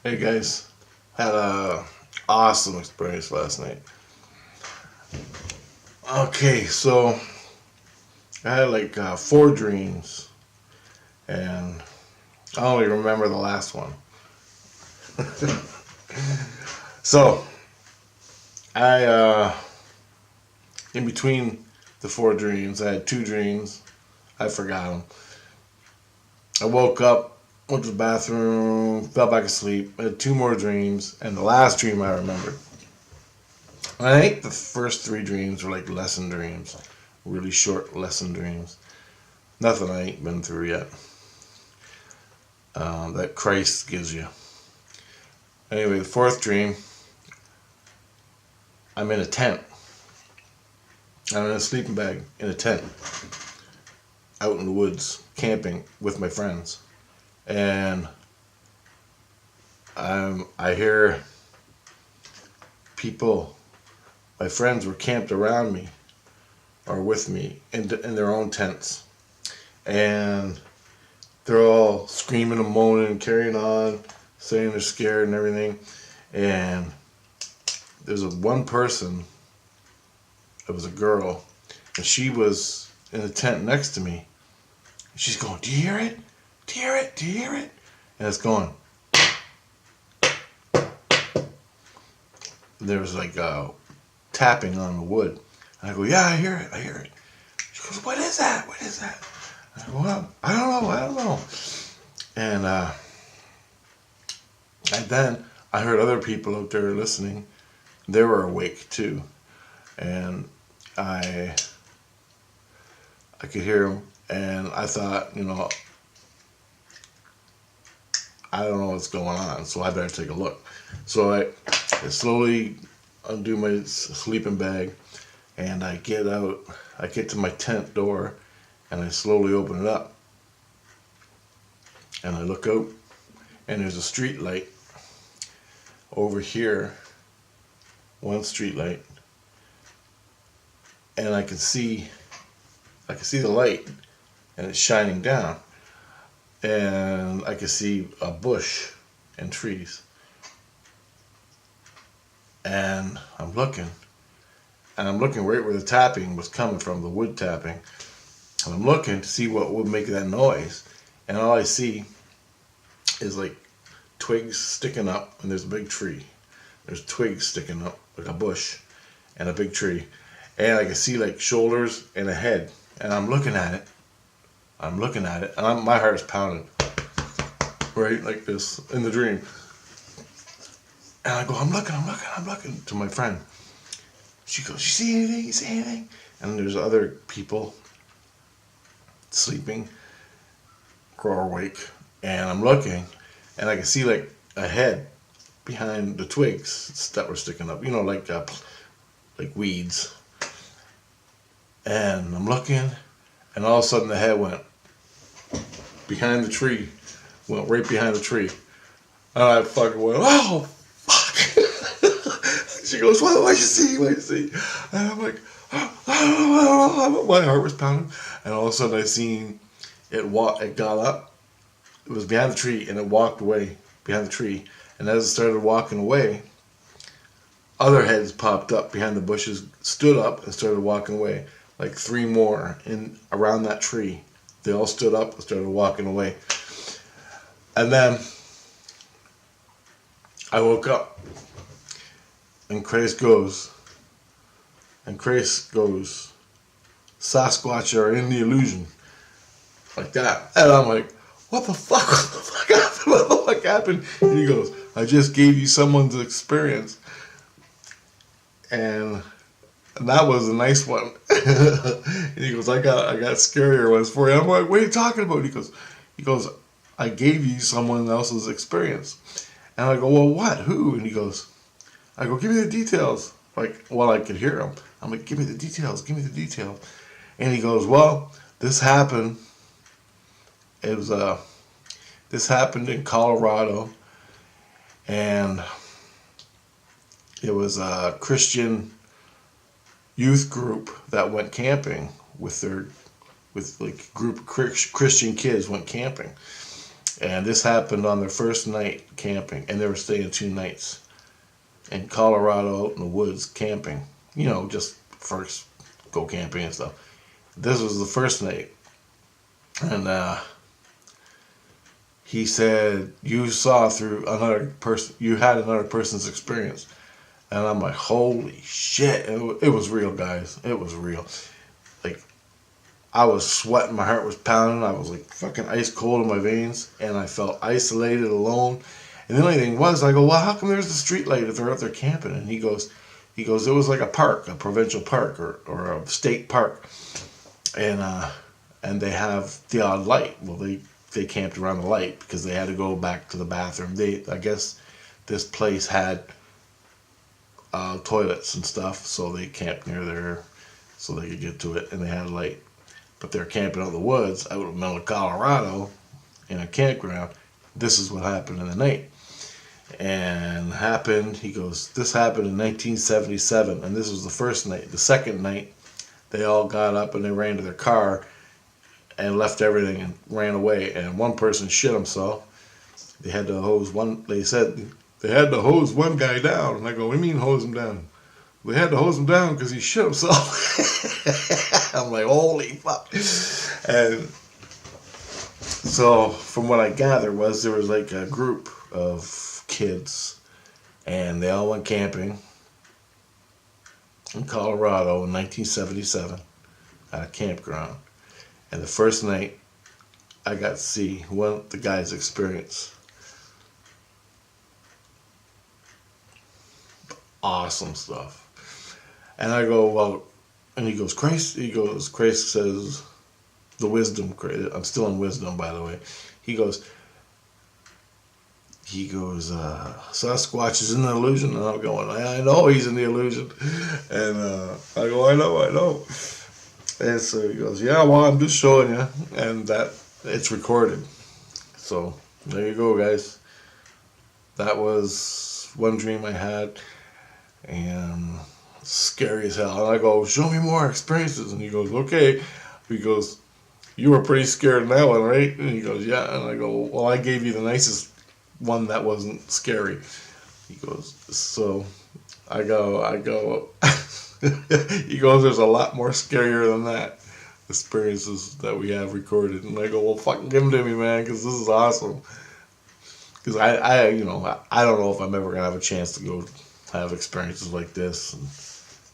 Hey guys, had a awesome experience last night. Okay, so I had like four dreams, and I only remember the last one. So I, in between the four dreams, I had two dreams. I forgot them. I woke up, went to the bathroom, fell back asleep. I had two more dreams, and the last dream I remembered. I think the first three dreams were like lesson dreams, really short lesson dreams. Nothing I ain't been through yet. That Christ gives you. Anyway, the fourth dream, I'm in a tent. I'm in a sleeping bag in a tent, out in the woods, camping with my friends, and I hear people. My friends were camped around me or with me in their own tents, and they're all screaming and moaning and carrying on, saying they're scared and everything. And there's one person, it was a girl, and she was in the tent next to me. She's going, "Do you hear it? Do you hear it? Do you hear it?" And it's going. There was like tapping on the wood. And I go, "Yeah, I hear it. I hear it." She goes, "What is that? What is that?" I go, "Well, I don't know. I don't know." And then I heard other people out there listening. They were awake too, and I could hear them, and I thought, I don't know what's going on, so I better take a look. So I slowly undo my sleeping bag, and I get out. I get to my tent door, and I slowly open it up, and I look out, and there's a street light over here, one street light, and I can see the light, and it's shining down, and I can see a bush and trees, and I'm looking right where the tapping was coming from, the wood tapping, and I'm looking to see what would make that noise, and all I see is like twigs sticking up, and there's a big tree. There's twigs sticking up, like a bush, and a big tree. And I can see like shoulders and a head. And I'm looking at it. And my heart's pounding. Right, like this, in the dream. And I go, I'm looking to my friend. She goes, "You see anything? You see anything?" And there's other people sleeping or awake. And I'm looking, and I can see like a head behind the twigs that were sticking up, like weeds. And I'm looking, and all of a sudden the head went behind the tree, went right behind the tree. And I fucking went, "Oh, fuck." She goes, "What you see? What you see?" And I'm like, "Oh." My heart was pounding. And all of a sudden I seen it got up. It was behind the tree, and it walked away behind the tree. And as it started walking away, other heads popped up behind the bushes, stood up, and started walking away. Like three more in around that tree. They all stood up and started walking away. And then I woke up, and Grace goes, "Sasquatch are in the illusion." Like that. And I'm like, "What the fuck? What the fuck happened? What the fuck happened?" And he goes, "I just gave you someone's experience." And that was a nice one. And he goes, I got scarier ones for you." I'm like, "What are you talking about?" He goes, "I gave you someone else's experience." And I go, "Well, what? Who?" And I go, "Give me the details." Like, well, I could hear him. I'm like, "Give me the details. Give me the details." And he goes, "Well, this happened. It was this happened in Colorado, and it was a Christian youth group that went camping with like group of Christian kids went camping, And this happened on their first night camping, and they were staying 2 nights in Colorado out in the woods camping. You know, just first go camping and stuff. This was the first night, and he said you saw through another person, you had another person's experience, and I'm like, holy shit! It was real, guys. It was real. Like, I was sweating, my heart was pounding, I was like fucking ice cold in my veins, and I felt isolated, alone. And the only thing was, I go, well, how come there's a street light if they're out there camping? And he goes, it was like a park, a provincial park or a state park, and they have the odd light. Well, they camped around the light because they had to go back to the bathroom. I guess this place had toilets and stuff, so they camped near there so they could get to it, and they had a light. But they're camping out in the woods out in the middle of Colorado in a campground. This is what happened in the night. And he goes, this happened in 1977, and this was the first night. The second night, they all got up and they ran to their car and left everything and ran away. And one person shit himself. They had to hose they said they had to hose one guy down. And I go, what do you mean hose him down? They had to hose him down because he shit himself. I'm like, holy fuck. And so from what I gathered there was like a group of kids, and they all went camping in Colorado in 1977 at a campground. And the first night, I got to see the guy's experience. Awesome stuff. And I go, well, and he goes, Christ says, the wisdom, I'm still in wisdom, by the way. He goes, Sasquatch is in the illusion. And I'm going, I know he's in the illusion. And I go, I know. And so he goes, yeah, well, I'm just showing you. And that it's recorded. So there you go, guys. That was one dream I had. And scary as hell. And I go, show me more experiences. And he goes, okay. He goes, you were pretty scared in that one, right? And he goes, yeah. And I go, well, I gave you the nicest one that wasn't scary. He goes, so I go, he goes, there's a lot more scarier than that experiences that we have recorded. And I go, well, fucking give them to me, man, because this is awesome. Because I don't know if I'm ever going to have a chance to go have experiences like this and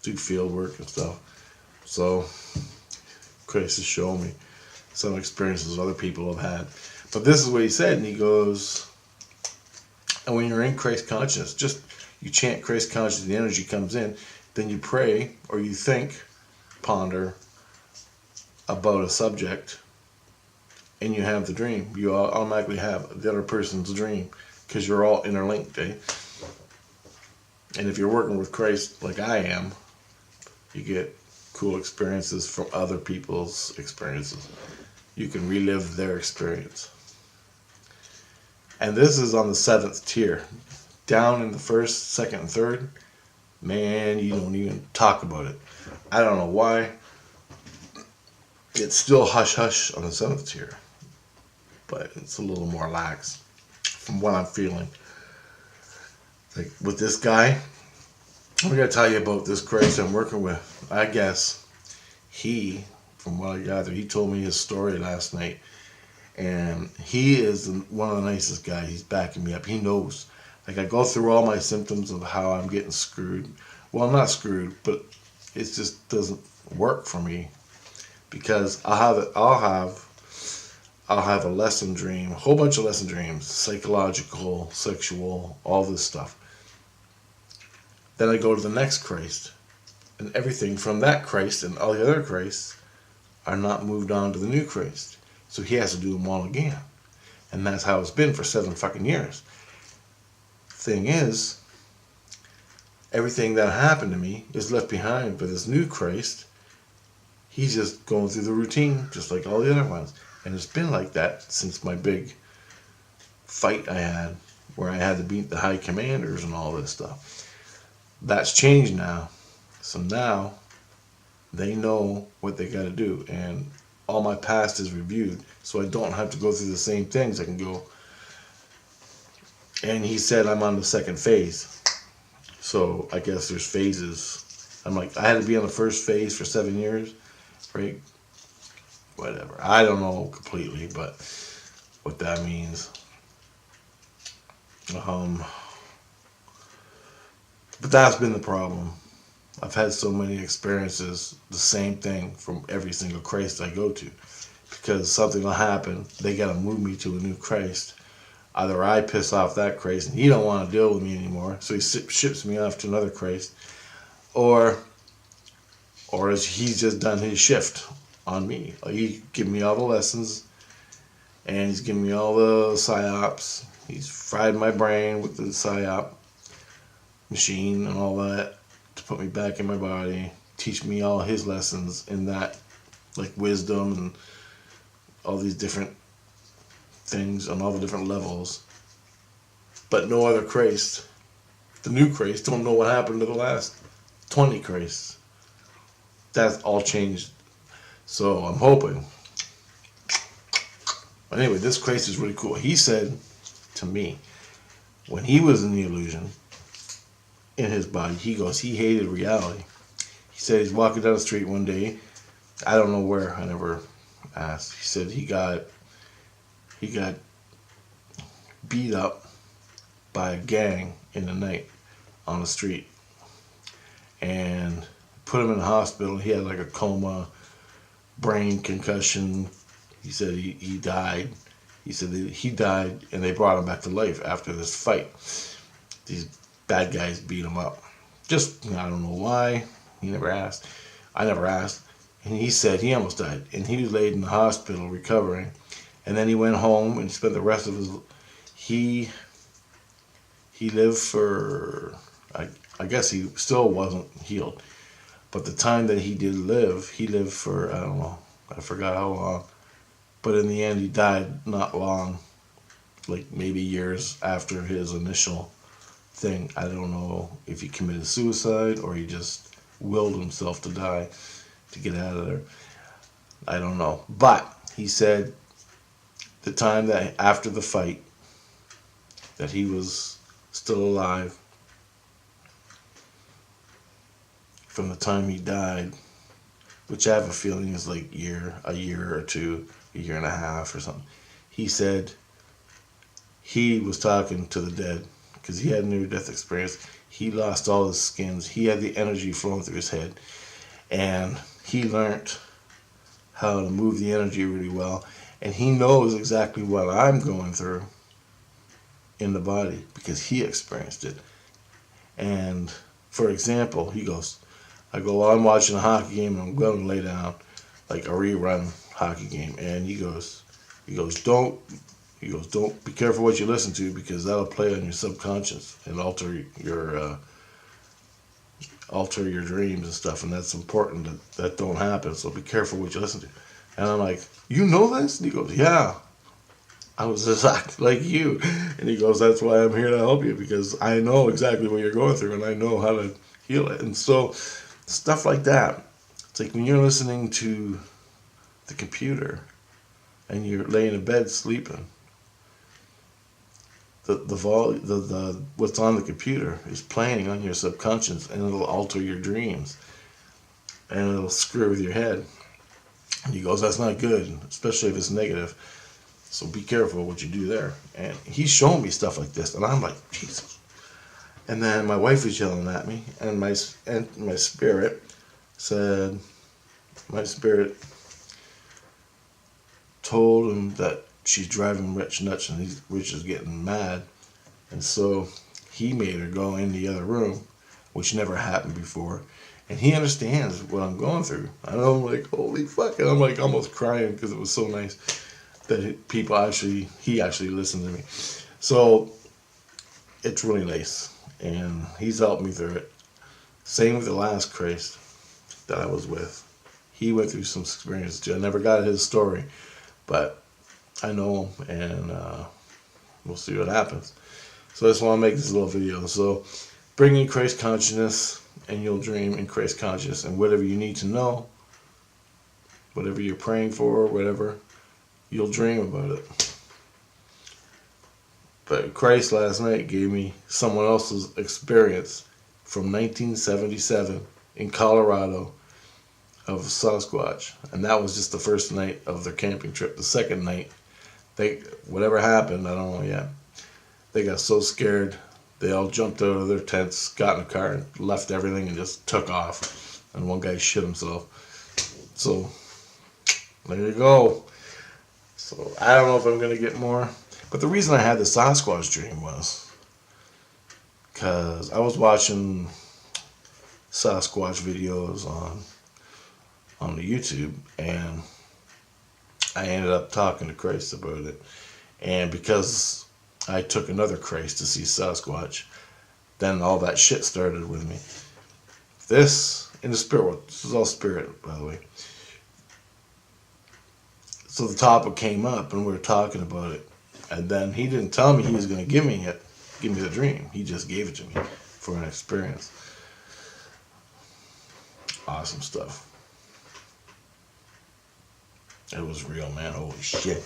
do field work and stuff. So Chris is showing me some experiences other people have had. But this is what he said, and he goes, and when you're in Christ consciousness, just you chant Christ consciousness, the energy comes in, then you pray or you think, ponder about a subject, and you have the dream. You automatically have the other person's dream because you're all interlinked, eh? And if you're working with Christ like I am, you get cool experiences from other people's experiences. You can relive their experience. And this is on the 7th tier. Down in the 1st, 2nd, and 3rd, man, you don't even talk about it. I don't know why. It's still hush-hush on the 7th tier. But it's a little more lax from what I'm feeling. Like with this guy, I'm going to tell you about this Christ I'm working with. I guess from what I gathered, he told me his story last night. And he is one of the nicest guys. He's backing me up. He knows. Like, I go through all my symptoms of how I'm getting screwed. Well, not screwed, but it just doesn't work for me. Because I'll have a lesson dream, a whole bunch of lesson dreams, psychological, sexual, all this stuff. Then I go to the next Christ, and everything from that Christ and all the other Christs are not moved on to the new Christ. So he has to do them all again. And that's how it's been for 7 fucking years. Thing is, everything that happened to me is left behind for this new Christ. He's just going through the routine, just like all the other ones. And it's been like that since my big fight I had, where I had to beat the high commanders and all this stuff. That's changed now. So now, they know what they got to do. And all my past is reviewed, so I don't have to go through the same things. I can go And he said I'm on the second phase. So I guess there's phases. I'm like, I had to be on the first phase for 7 years, right? Whatever. I don't know completely, but what that means. Um, but that's been the problem. I've had so many experiences, the same thing from every single Christ I go to. Because something will happen, they gotta move me to a new Christ. Either I piss off that Christ and he don't want to deal with me anymore, so he ships me off to another Christ, or he's just done his shift on me. He given me all the lessons, and he's given me all the psyops. He's fried my brain with the psyop machine and all that to put me back in my body, teach me all his lessons in that, like wisdom and all these different things on all the different levels. But no other Christ, the new Christ, don't know what happened to the last 20 Christs. That's all changed. So I'm hoping. Anyway, this Christ is really cool. He said to me, when he was in the illusion, in his body, he goes, he hated reality. He said he's walking down the street one day. I don't know where. I never asked. He said he got beat up by a gang in the night on the street and put him in the hospital. He had like a coma, brain concussion. He said he died. He said he died and they brought him back to life after this fight. These bad guys beat him up. Just, I don't know why. He never asked. I never asked. And he said he almost died. And he was laid in the hospital recovering. And then he went home and spent the rest of his... He lived for... I guess he still wasn't healed. But the time that he did live, he lived for, I don't know, I forgot how long. But in the end, he died not long, like maybe years after his initial thing. I don't know if he committed suicide or he just willed himself to die to get out of there. I don't know. But he said the time that after the fight that he was still alive, from the time he died, which I have a feeling is like a year or two, a year and a half or something. He said he was talking to the dead because he had a near-death experience. He lost all his skins. He had the energy flowing through his head. And he learned how to move the energy really well. And he knows exactly what I'm going through in the body because he experienced it. And for example, he goes, I go, well, I'm watching a hockey game and I'm going to lay down, like a rerun hockey game. And he goes, don't be careful what you listen to because that'll play on your subconscious and alter your dreams and stuff. And that's important that don't happen. So be careful what you listen to. And I'm like, you know this? And he goes, yeah. I was just like you. And he goes, that's why I'm here to help you because I know exactly what you're going through and I know how to heal it. And so stuff like that. It's like when you're listening to the computer and you're laying in bed sleeping, the what's on the computer is playing on your subconscious and it'll alter your dreams and it'll screw with your head. And he goes, that's not good, especially if it's negative. So be careful what you do there. And he's showing me stuff like this, and I'm like, Jesus. And then my wife was yelling at me, and my spirit said, my spirit told him that she's driving Rich nuts, and Rich is getting mad. And so he made her go in the other room, which never happened before. And he understands what I'm going through. And I'm like, holy fuck. And I'm like almost crying because it was so nice that he actually listened to me. So it's really nice. And he's helped me through it. Same with the last Christ that I was with. He went through some experience too. I never got his story, but I know him and we'll see what happens. So I just want to make this little video. So bring in Christ consciousness and you'll dream in Christ consciousness, and whatever you need to know, whatever you're praying for, whatever, you'll dream about it. But Christ last night gave me someone else's experience from 1977 in Colorado of Sasquatch. And that was just the first night of their camping trip. The second night, whatever happened, I don't know yet. They got so scared, they all jumped out of their tents, got in a car, and left everything and just took off. And one guy shit himself. So, there you go. So, I don't know if I'm going to get more. But the reason I had the Sasquatch dream was because I was watching Sasquatch videos on the YouTube, and I ended up talking to Christ about it. And because I took another Christ to see Sasquatch, then all that shit started with me. This, in the spirit world, this is all spirit, by the way. So the topic came up, and we were talking about it. And then he didn't tell me he was going to give me the dream. He just gave it to me for an experience. Awesome stuff. It was real, man. Holy shit.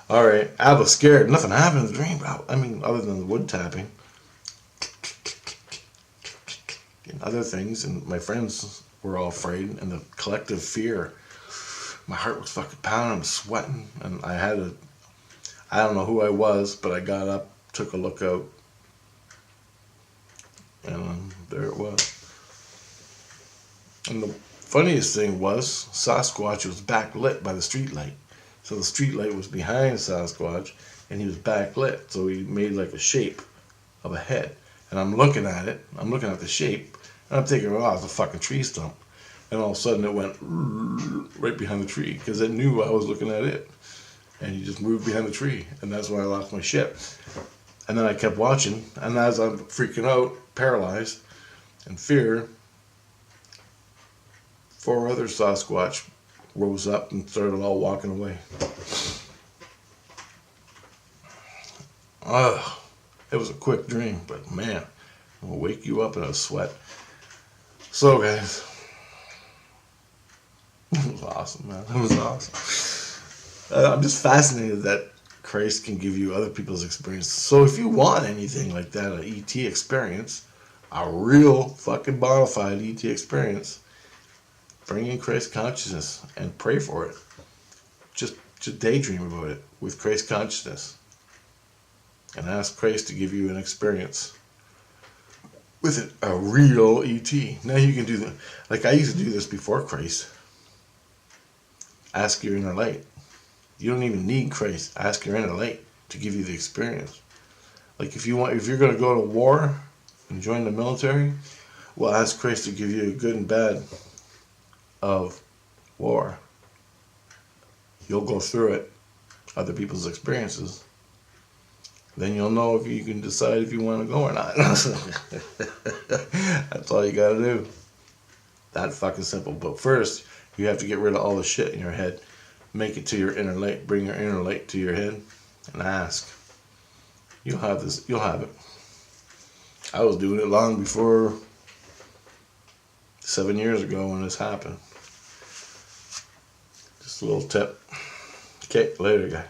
All right. I was scared. Nothing happened in the dream. I mean, other than the wood tapping. And other things. And my friends were all afraid. And the collective fear. My heart was fucking pounding. I was sweating. And I don't know who I was, but I got up, took a look out. And there it was. And the funniest thing was, Sasquatch was backlit by the street light. So the street light was behind Sasquatch, and he was backlit. So he made like a shape of a head. And I'm looking at it. I'm looking at the shape. And I'm thinking, oh, it's a fucking tree stump. And all of a sudden it went right behind the tree, because it knew I was looking at it. And he just moved behind the tree. And that's why I lost my shit. And then I kept watching. And as I'm freaking out, paralyzed, in fear, 4 other Sasquatch rose up and started all walking away. It was a quick dream, but man, it will wake you up in a sweat. So guys, it was awesome, man. It was awesome. I'm just fascinated that Christ can give you other people's experiences. So if you want anything like that, an ET experience, a real fucking bona fide ET experience, bring in Christ consciousness and pray for it. Just daydream about it with Christ consciousness. And ask Christ to give you an experience with it, a real ET. Now you can do that. Like I used to do this before Christ. Ask your inner light. You don't even need Christ. Ask your inner light to give you the experience. Like if you're going to go to war and join the military, well, ask Christ to give you a good and bad of war. You'll go through it, other people's experiences. Then you'll know if you can decide if you want to go or not. That's all you gotta do. That fucking simple. But first, you have to get rid of all the shit in your head. Make it to your inner light. Bring your inner light to your head and ask. You'll have this. You'll have it. I was doing it long before 7 years ago when this happened. Just a little tip. Okay, later, guys.